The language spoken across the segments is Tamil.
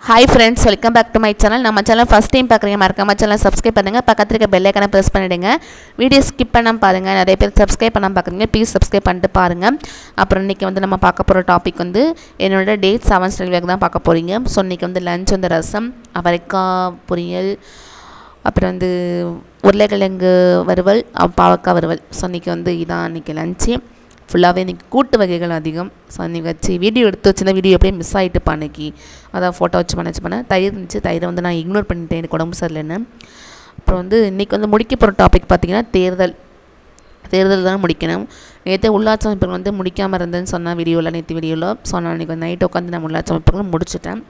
Hi friends, welcome back to my channel. நம்ம சேனல் ஃபர்ஸ்ட் டைம் பார்க்குறீங்க மறக்காம சேனலை சப்ஸ்கிரைப் பண்ணுங்க. பக்கத்துல இருக்க பெல் ஐகானை பிரஸ் பண்ணிடுங்க. வீடியோ ஸ்கிப் பண்ணாம பாருங்க. நிறைய பேர் சப்ஸ்கிரைப் பண்ணாம பார்க்குறீங்க. ப்ளீஸ் சப்ஸ்கிரைப் பண்ணிட்டு பாருங்க. அப்புறம் இன்னைக்கு வந்து நம்ம பார்க்க போற டாபிக் வந்து என்னோட டேட் 7 ஸ்டைல் வேக் தான் பார்க்க போறீங்க. ஸோ இன்னைக்கு வந்து லஞ்ச் வந்து ரசம், அவரைக்காய் பொரியல், அப்புறம் வந்து உருளைக்கிழங்கு வறுவல், பாவக்காய் வறுவல். ஸோ இன்னைக்கு வந்து இதான் இன்னைக்கு லஞ்சு. ஃபுல்லாகவே இன்றைக்கி கூட்டு வகைகள் அதிகம். ஸோ அன்றைக்கி வச்சு வீடியோ எடுத்து வச்சுருந்தா வீடியோ எப்படியே மிஸ் ஆகிட்டுப்பா அன்றைக்கி. அதான் ஃபோட்டோ வச்சு பண்ணேன். தயிர் இருந்துச்சு, தயிரை வந்து நான் இக்னோர் பண்ணிட்டேன் எனக்கு உடம்பு சரியில்லைன்னு. அப்புறம் வந்து இன்றைக்கி வந்து முடிக்க போகிற டாபிக் பார்த்திங்கன்னா தேர்தல் தான் முடிக்கணும். நேற்று உள்ளாட்சி அமைப்புகள் வந்து முடிக்காமல் இருந்தேன்னு சொன்னேன் நேற்று வீடியோவில். ஸோ நான் இன்றைக்கி வந்து நைட்டு உட்காந்து நான் உள்ளாட்சி அமைப்புகளும் முடிச்சுட்டேன்.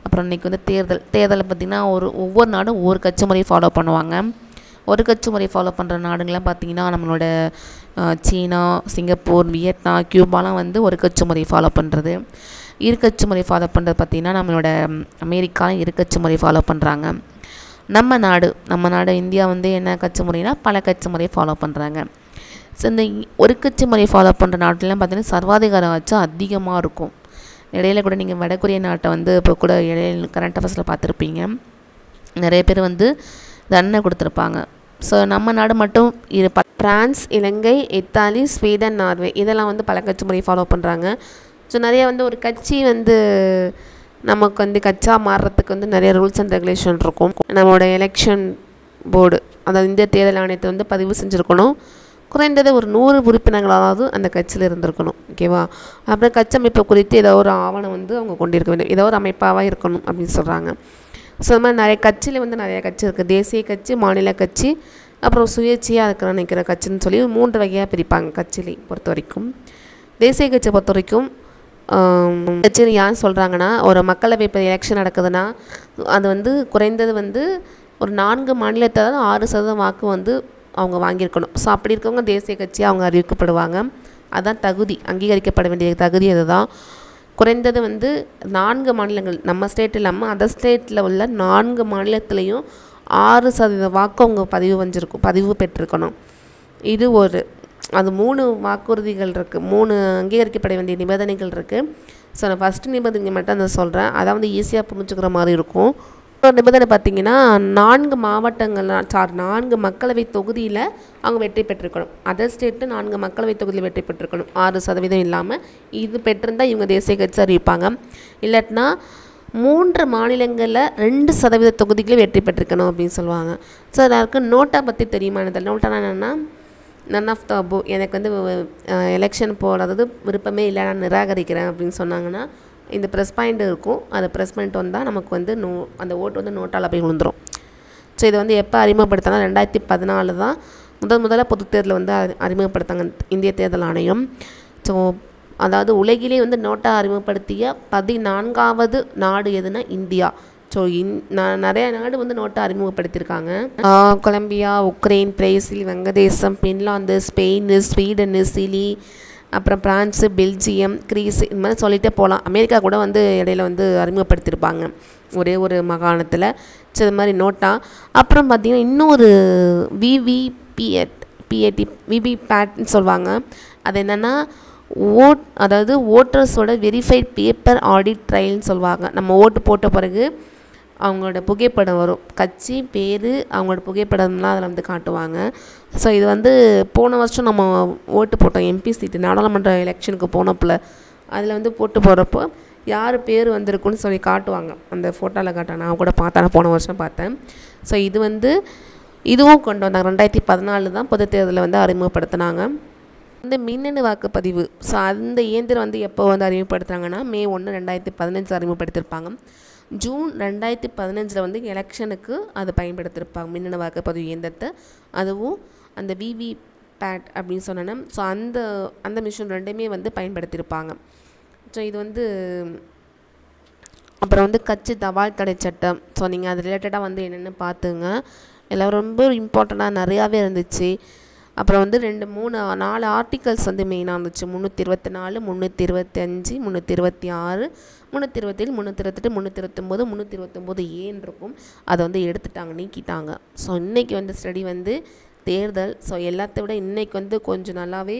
அப்புறம் இன்றைக்கி வந்து தேர்தலை பார்த்திங்கன்னா ஒவ்வொரு நாடும் ஒவ்வொரு கட்சி முறையை ஃபாலோ பண்ணுவாங்க. ஒரு கட்சி முறை ஃபாலோ பண்ணுற நாடுங்கள்லாம் பார்த்திங்கன்னா நம்மளோட சீனா, சிங்கப்பூர், வியட்நாம், கியூபாலாம் வந்து ஒரு கட்சி முறை ஃபாலோ பண்ணுறது. இருக்கட்சி முறை ஃபாலோ பண்ணுறது பார்த்திங்கன்னா நம்மளோட அமெரிக்கா இருக்கட்சி முறை ஃபாலோ பண்ணுறாங்க. நம்ம நாடு இந்தியா வந்து என்ன கட்சி முறைனா பல கட்சி முறை ஃபாலோ பண்ணுறாங்க. ஸோ இந்த ஒரு கட்சி முறை ஃபாலோ பண்ணுற நாட்டிலாம் பார்த்திங்கன்னா சர்வாதிகாரம் ஆச்சு அதிகமாக இருக்கும். இடையில கூட நீங்கள் வடகொரிய நாட்டை வந்து இப்போ கூட இடையில கரண்ட் அஃபேர்ஸில் பார்த்துருப்பீங்க. நிறைய பேர் வந்து தண்டனை கொடுத்துருப்பாங்க. ஸோ நம்ம நாடு மட்டும் பிரான்ஸ், இலங்கை, இத்தாலி, ஸ்வீடன், நார்வே இதெல்லாம் வந்து பல கட்சி முறை ஃபாலோ பண்ணுறாங்க. ஸோ நிறைய வந்து ஒரு கட்சி வந்து நமக்கு வந்து கட்சியாக மாறுறதுக்கு வந்து நிறைய ரூல்ஸ் அண்ட் ரெகுலேஷன் இருக்கும். நம்மளோட எலெக்ஷன் போர்டு, அதாவது இந்திய தேர்தல் ஆணையத்தை வந்து பதிவு செஞ்சுருக்கணும். குறைந்தது ஒரு 100 உறுப்பினர்களாவது அந்த கட்சியில் இருந்திருக்கணும். ஓகேவா? அப்புறம் கட்சி அமைப்பு குறித்து ஏதோ ஒரு ஆவணம் வந்து அவங்க கொண்டிருக்க வேண்டும். ஏதோ ஒரு அமைப்பாக இருக்கணும் அப்படின்னு சொல்கிறாங்க. ஸோ அது மாதிரி நிறைய கட்சியில் வந்து நிறைய கட்சி இருக்குது. தேசிய கட்சி, மாநில கட்சி, அப்புறம் சுயேட்சையாக இருக்கிற நினைக்கிற கட்சின்னு சொல்லி 3 வகையாக பிரிப்பாங்க கட்சியை பொறுத்த வரைக்கும். தேசிய கட்சியை பொறுத்த வரைக்கும் கட்சின்னு யார் சொல்கிறாங்கன்னா, ஒரு மக்களவை இப்போ எலெக்ஷன் நடக்குதுன்னா அது வந்து குறைந்தது வந்து ஒரு 4 மாநிலத்தை 6% வாக்கு வந்து அவங்க வாங்கியிருக்கணும். ஸோ அப்படி இருக்கவங்க தேசிய கட்சியாக அவங்க அறிவிக்கப்படுவாங்க. அதுதான் தகுதி, அங்கீகரிக்கப்பட வேண்டிய தகுதி. அதுதான் குறைந்தது வந்து 4 மாநிலங்கள், நம்ம ஸ்டேட் இல்லாமல் அதர் ஸ்டேட்டில் உள்ள 4 மாநிலத்திலையும் 6% வாக்கு அவங்க பதிவு பெற்றிருக்கணும். இது அது 3 வாக்குறுதிகள் இருக்குது, 3 அங்கீகரிக்கப்பட வேண்டிய நிபந்தனைகள் இருக்குது. ஸோ நான் ஃபஸ்ட்டு நிபந்தனை மட்டும் அதை சொல்கிறேன். அதை வந்து ஈஸியாக புரிஞ்சுக்கிற மாதிரி இருக்கும். ஒரு நிபந்தனை பார்த்திங்கன்னா 4 மக்களவை தொகுதியில் அவங்க வெற்றி பெற்றிருக்கணும். அதர் ஸ்டேட்டு 4 மக்களவை தொகுதியில் வெற்றி பெற்றிருக்கணும். 6% இல்லாமல் இது பெற்றிருந்தால் இவங்க தேசிய கட்சி அறிவிப்பாங்க. இல்லாட்டினா 3 மாநிலங்களில் 2% தொகுதிகளே வெற்றி பெற்றிருக்கணும் அப்படின்னு சொல்லுவாங்க. ஸோ எல்லாருக்கும் நோட்டா பற்றி தெரியுமா? நோட்டானா என்னென்னா நன் ஆஃப் த அபோவ், எனக்கு வந்து எலெக்ஷன் போடுறது விருப்பமே இல்லை, நான் நிராகரிக்கிறேன் அப்படின்னு சொன்னாங்கன்னா இந்த ப்ரெஸ் பாயிண்ட் இருக்கும். அந்த ப்ரெஸ் பாயிண்ட் வந்தால் நமக்கு வந்து அந்த ஓட்டு வந்து நோட்டால் போய் விழுந்துடும். ஸோ இதை வந்து எப்போ அறிமுகப்படுத்தினா 2014 தான் முதல்ல பொது தேர்தலில் வந்து அறிமுகப்படுத்தாங்க இந்திய தேர்தல் ஆணையம். ஸோ அதாவது உலகிலே வந்து நோட்டா அறிமுகப்படுத்திய 14வது நாடு எதுனா இந்தியா. ஸோ நிறைய நாடு வந்து நோட்டை அறிமுகப்படுத்தியிருக்காங்க. கொலம்பியா, உக்ரைன், பிரேசில், வங்கதேசம், பின்லாந்து, ஸ்பெயின், ஸ்வீடன், சிலி, அப்புறம் பிரான்ஸு, பெல்ஜியம், கிரீஸ், இந்த மாதிரி சொல்லிகிட்டே போகலாம். அமெரிக்கா கூட வந்து இடையில வந்து அறிமுகப்படுத்தியிருப்பாங்க ஒரே ஒரு மாகாணத்தில். ஸோ இது மாதிரி நோட்டா. அப்புறம் பார்த்திங்கன்னா இன்னொரு விவிபேட்னு சொல்லுவாங்க. அது என்னென்னா அதாவது ஓட்டர்ஸோட வெரிஃபைட் பேப்பர் ஆடிட் ட்ரையல்னு சொல்லுவாங்க. நம்ம ஓட்டு போட்ட பிறகு அவங்களோட புகைப்படம் வரும், கட்சி பேர், அவங்களோட புகைப்படம்லாம் அதில் வந்து காட்டுவாங்க. ஸோ இது வந்து போன வருஷம் நம்ம ஓட்டு போட்டோம் எம்பி சீட்டு, நாடாளுமன்ற எலெக்ஷனுக்கு போனப்பில் அதில் வந்து போட்டு போகிறப்போ யார் பேர் வந்திருக்குன்னு சொல்லி காட்டுவாங்க. அந்த ஃபோட்டோவில் காட்டாங்க. நான் கூட பார்த்தேன், போன வருஷம் பார்த்தேன். ஸோ இது வந்து இதுவும் கொண்டு வந்தாங்க. 2014 தான் பொது தேர்தலில் வந்து அறிமுகப்படுத்தினாங்க. இந்த மின்னணு வாக்குப்பதிவு. ஸோ அந்த இயந்திரம் வந்து எப்போ வந்து அறிமுகப்படுத்துகிறாங்கன்னா May 1, 2015 அறிமுகப்படுத்தியிருப்பாங்க. ஜூன் 2015 வந்து எலெக்ஷனுக்கு அது பயன்படுத்தியிருப்பாங்க மின்னணு வாக்குப்பதிவு இயந்திரத்தை. அதுவும் அந்த விவிபேட் அப்படின்னு சொன்னேன்னா ஸோ அந்த மிஷின் ரெண்டுமே வந்து பயன்படுத்தியிருப்பாங்க. ஸோ இது வந்து அப்புறம் வந்து கட்சி தபால் தடை சட்டம். ஸோ நீங்கள் அது ரிலேட்டடாக வந்து என்னென்னு பார்த்துங்க. எல்லாம் ரொம்ப இம்பார்ட்டண்ட்டாக நிறையாவே இருந்துச்சு. அப்புறம் வந்து 4 ஆர்டிகல்ஸ் வந்து மெயினாக இருந்துச்சு. 324, 325, 326, 327, 328, 329, 329 ஏன்னு இருக்கும். அதை வந்து நீக்கிட்டாங்க. ஸோ இன்றைக்கி வந்து ஸ்டடி வந்து தேர்தல். ஸோ எல்லாத்த விட இன்றைக்கி வந்து கொஞ்சம் நல்லாவே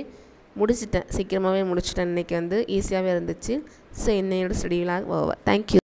சீக்கிரமாகவே முடிச்சிட்டேன். இன்றைக்கி வந்து ஈஸியாகவே இருந்துச்சு. ஸோ என்னையோட ஸ்டடி விலாக் ஓவர். தேங்க்யூ.